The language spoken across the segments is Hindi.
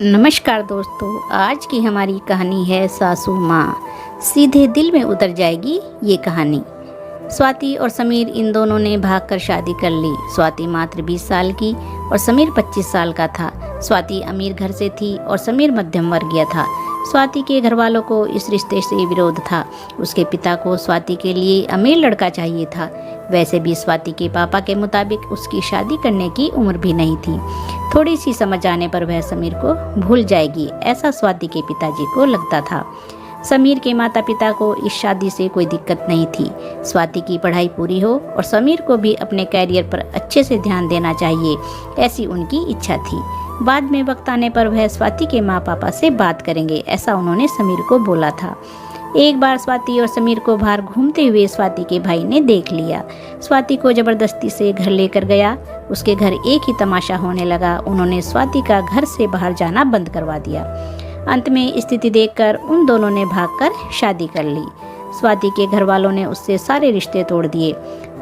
नमस्कार दोस्तों, आज की हमारी कहानी है सासू माँ। सीधे दिल में उतर जाएगी ये कहानी। स्वाति और समीर इन दोनों ने भागकर शादी कर ली। स्वाति मात्र 20 साल की और समीर 25 साल का था। स्वाति अमीर घर से थी और समीर मध्यम वर्गीय था। स्वाति के घर वालों को इस रिश्ते से विरोध था। उसके पिता को स्वाति के लिए अमीर लड़का चाहिए था। वैसे भी स्वाति के पापा के मुताबिक उसकी शादी करने की उम्र भी नहीं थी। थोड़ी सी समझ आने पर वह समीर को भूल जाएगी, ऐसा स्वाति के पिताजी को लगता था। समीर के माता पिता को इस शादी से कोई दिक्कत नहीं थी। स्वाति की पढ़ाई पूरी हो और समीर को भी अपने कैरियर पर अच्छे से ध्यान देना चाहिए, ऐसी उनकी इच्छा थी। बाद में वक्त आने पर वह स्वाति के माँ पापा से बात करेंगे, ऐसा उन्होंने समीर को बोला था। एक बार स्वाति और समीर को बाहर घूमते हुए स्वाति के भाई ने देख लिया। स्वाति को जबरदस्ती से घर लेकर गया। उसके घर एक ही तमाशा होने लगा। उन्होंने स्वाति का घर से बाहर जाना बंद करवा दिया। अंत में स्थिति देखकर उन दोनों ने भागकर शादी कर ली। स्वाति के घर वालों ने उससे सारे रिश्ते तोड़ दिए।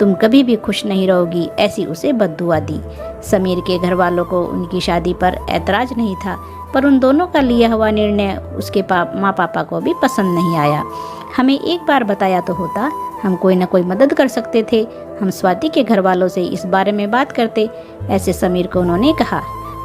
तुम कभी भी खुश नहीं रहोगी, ऐसी उसे बद्दुआ दी। समीर के घर वालों को उनकी शादी पर ऐतराज नहीं था, पर उन दोनों का लिया हुआ निर्णय उसके माँ पापा को भी पसंद नहीं आया। हमें एक बार बताया तो होता, हम कोई न कोई मदद कर सकते थे। हम स्वाति के घर वालों से इस बारे में बात करते, ऐसे समीर को उन्होंने कहा।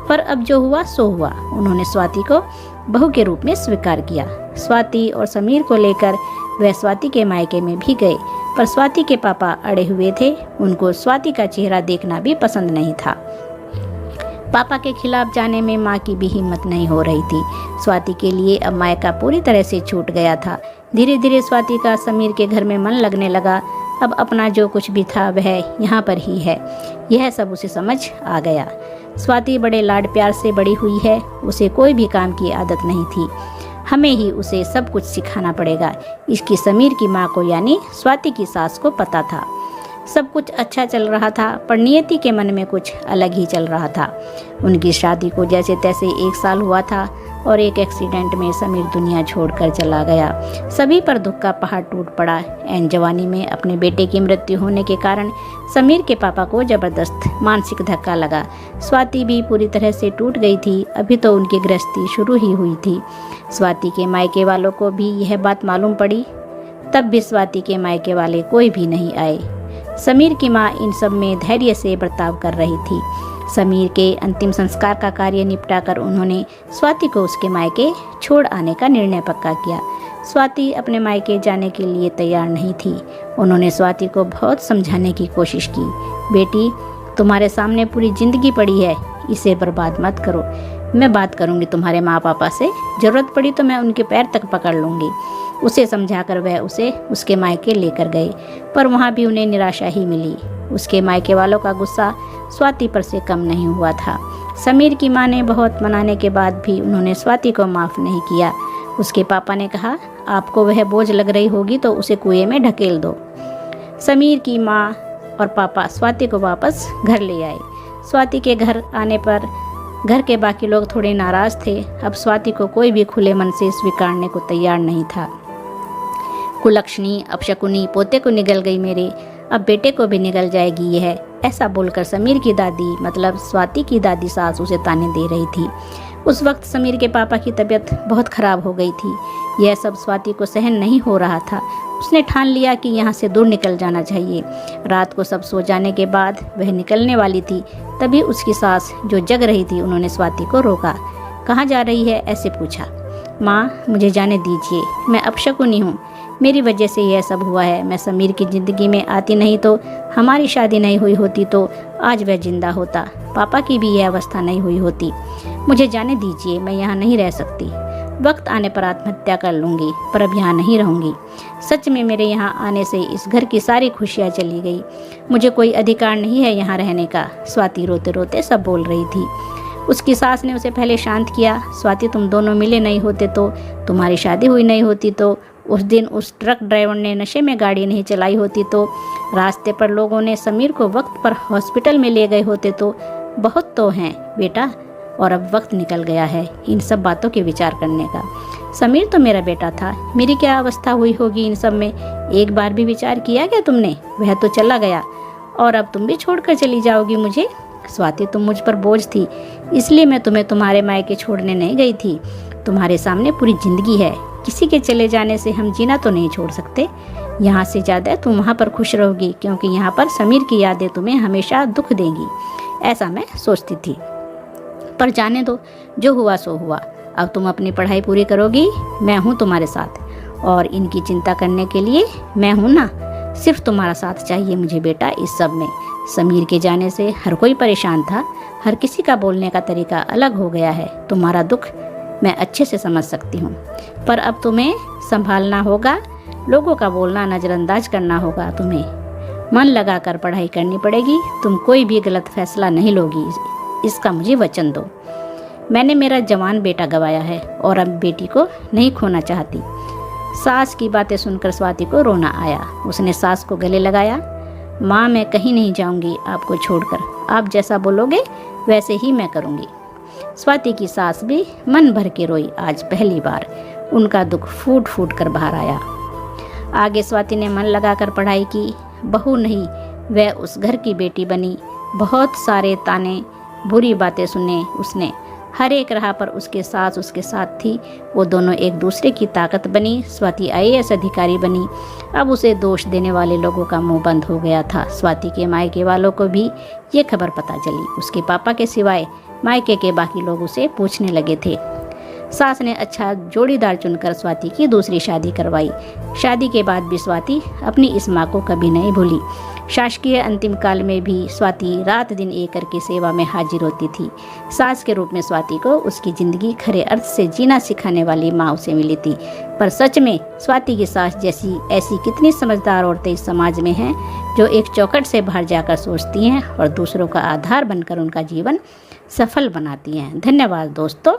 पर अब जो हुआ सो हुआ। उन्होंने स्वाति को बहू के रूप में स्वीकार किया। स्वाति और समीर को लेकर वह स्वाति के मायके में भी गए, पर स्वाति के पापा अड़े हुए थे। उनको स्वाति का चेहरा देखना भी पसंद नहीं था। पापा के खिलाफ जाने में माँ की भी हिम्मत नहीं हो रही थी। स्वाति के लिए अब मायका पूरी तरह से छूट गया था। धीरे धीरे स्वाति का समीर के घर में मन लगने लगा। अब अपना जो कुछ भी था वह यहाँ पर ही है, यह सब उसे समझ आ गया। स्वाति बड़े लाड प्यार से बड़ी हुई है। उसे कोई भी काम की आदत नहीं थी। हमें ही उसे सब कुछ सिखाना पड़ेगा। इसकी समीर की माँ को यानी स्वाति की सास को पता था। सब कुछ अच्छा चल रहा था, पर नियति के मन में कुछ अलग ही चल रहा था। उनकी शादी को जैसे तैसे 1 साल हुआ था और एक एक्सीडेंट में समीर दुनिया छोड़कर चला गया। सभी पर दुख का पहाड़ टूट पड़ा। एन जवानी में अपने बेटे की मृत्यु होने के कारण समीर के पापा को जबरदस्त मानसिक धक्का लगा। स्वाति भी पूरी तरह से टूट गई थी। अभी तो उनकी गृहस्थी शुरू ही हुई थी। स्वाति के मायके वालों को भी यह बात मालूम पड़ी, तब भी स्वाति के मायके वाले कोई भी नहीं आए। समीर की माँ इन सब में धैर्य से बर्ताव कर रही थी। समीर के अंतिम संस्कार का कार्य निपटाकर उन्होंने स्वाति को उसके मायके छोड़ आने का निर्णय पक्का किया। स्वाति अपने मायके जाने के लिए तैयार नहीं थी। उन्होंने स्वाति को बहुत समझाने की कोशिश की। बेटी, तुम्हारे सामने पूरी जिंदगी पड़ी है, इसे बर्बाद मत करो। मैं बात करूंगी तुम्हारे माँ पापा से, जरूरत पड़ी तो मैं उनके पैर तक पकड़ लूंगी। उसे समझाकर वह उसे उसके मायके लेकर गए, पर वहाँ भी उन्हें निराशा ही मिली। उसके मायके वालों का गुस्सा स्वाति पर से कम नहीं हुआ था। समीर की माँ ने बहुत मनाने के बाद भी उन्होंने स्वाति को माफ़ नहीं किया। उसके पापा ने कहा, आपको वह बोझ लग रही होगी तो उसे कुएं में ढकेल दो। समीर की माँ और पापा स्वाति को वापस घर ले आए। स्वाति के घर आने पर घर के बाकी लोग थोड़े नाराज थे। अब स्वाति को कोई भी खुले मन से स्वीकारने को तैयार नहीं था। कुलक्षणी, अपशकुनी, पोते को निगल गई मेरे, अब बेटे को भी निगल जाएगी यह, ऐसा बोलकर समीर की दादी मतलब स्वाति की दादी सास उसे ताने दे रही थी। उस वक्त समीर के पापा की तबीयत बहुत खराब हो गई थी। यह सब स्वाति को सहन नहीं हो रहा था। उसने ठान लिया कि यहाँ से दूर निकल जाना चाहिए। रात को सब सो जाने के बाद वह निकलने वाली थी, तभी उसकी सास जो जग रही थी, उन्होंने स्वाति को रोका। कहाँ जा रही है, ऐसे पूछा। माँ, मुझे जाने दीजिए, मैं अपशकुनी हूँ। मेरी वजह से यह सब हुआ है। मैं समीर की ज़िंदगी में आती नहीं तो हमारी शादी नहीं हुई होती तो आज वह जिंदा होता। पापा की भी यह अवस्था नहीं हुई होती। मुझे जाने दीजिए, मैं यहाँ नहीं रह सकती। वक्त आने पर आत्महत्या कर लूँगी, पर अब यहाँ नहीं रहूँगी। सच में मेरे यहाँ आने से इस घर की सारी खुशियाँ चली गई। मुझे कोई अधिकार नहीं है यहाँ रहने का। स्वाति रोते रोते सब बोल रही थी। उसकी सास ने उसे पहले शांत किया। स्वाति, तुम दोनों मिले नहीं होते तो, तुम्हारी शादी हुई नहीं होती तो, उस दिन उस ट्रक ड्राइवर ने नशे में गाड़ी नहीं चलाई होती तो, रास्ते पर लोगों ने समीर को वक्त पर हॉस्पिटल में ले गए होते तो, बहुत तो हैं बेटा। और अब वक्त निकल गया है इन सब बातों के विचार करने का। समीर तो मेरा बेटा था। मेरी क्या अवस्था हुई होगी इन सब में, एक बार भी विचार किया क्या तुमने? वह तो चला गया और अब तुम भी छोड़कर चली जाओगी मुझे। स्वाति तुम मुझ पर बोझ थी, इसलिए मैं तुम्हें तुम्हारे मायके छोड़ने नहीं गई थी। तुम्हारे सामने पूरी जिंदगी है, किसी के चले जाने से हम जीना तो नहीं छोड़ सकते। यहाँ से ज़्यादा तुम वहाँ पर खुश रहोगी, क्योंकि यहाँ पर समीर की यादें तुम्हें हमेशा दुख देंगी, ऐसा मैं सोचती थी। पर जाने दो, जो हुआ सो हुआ। अब तुम अपनी पढ़ाई पूरी करोगी, मैं हूँ तुम्हारे साथ, और इनकी चिंता करने के लिए मैं हूँ ना। सिर्फ तुम्हारा साथ चाहिए मुझे बेटा इस सब में। समीर के जाने से हर कोई परेशान था, हर किसी का बोलने का तरीका अलग हो गया है। तुम्हारा दुख मैं अच्छे से समझ सकती हूँ, पर अब तुम्हें संभालना होगा, लोगों का बोलना नज़रअंदाज करना होगा। तुम्हें मन लगाकर पढ़ाई करनी पड़ेगी, तुम कोई भी गलत फैसला नहीं लोगी, इसका मुझे वचन दो। मैंने मेरा जवान बेटा गंवाया है और अब बेटी को नहीं खोना चाहती। सास की बातें सुनकर स्वाति को रोना आया। उसने सास को गले लगाया। माँ, मैं कहीं नहीं जाऊंगी आपको छोड़कर, आप जैसा बोलोगे वैसे ही मैं करूंगी। स्वाति की सास भी मन भर के रोई। आज पहली बार उनका दुख फूट फूट कर बाहर आया। आगे स्वाति ने मन लगाकर पढ़ाई की। बहू नहीं, वह उस घर की बेटी बनी। बहुत सारे ताने, बुरी बातें सुने उसने। हर एक राह पर उसके सास उसके साथ थी। वो दोनों एक दूसरे की ताकत बनी। स्वाति IAS अधिकारी बनी। अब उसे दोष देने वाले लोगों का मुंह बंद हो गया था। स्वाति के मायके वालों को भी ये खबर पता चली। उसके पापा के सिवाय मायके के बाकी लोग उसे पूछने लगे थे। सास ने अच्छा जोड़ीदार चुनकर स्वाति की दूसरी शादी करवाई। शादी के बाद भी स्वाति अपनी इस माँ को कभी नहीं भूली। शासकीय अंतिम काल में भी स्वाति रात दिन एक करके सेवा में हाजिर होती थी। सास के रूप में स्वाति को उसकी ज़िंदगी खरे अर्थ से जीना सिखाने वाली माँ उसे मिली थी। पर सच में स्वाति की सास जैसी ऐसी कितनी समझदार औरतें इस समाज में हैं, जो एक चौखट से बाहर जाकर सोचती हैं और दूसरों का आधार बनकर उनका जीवन सफल बनाती हैं। धन्यवाद दोस्तों।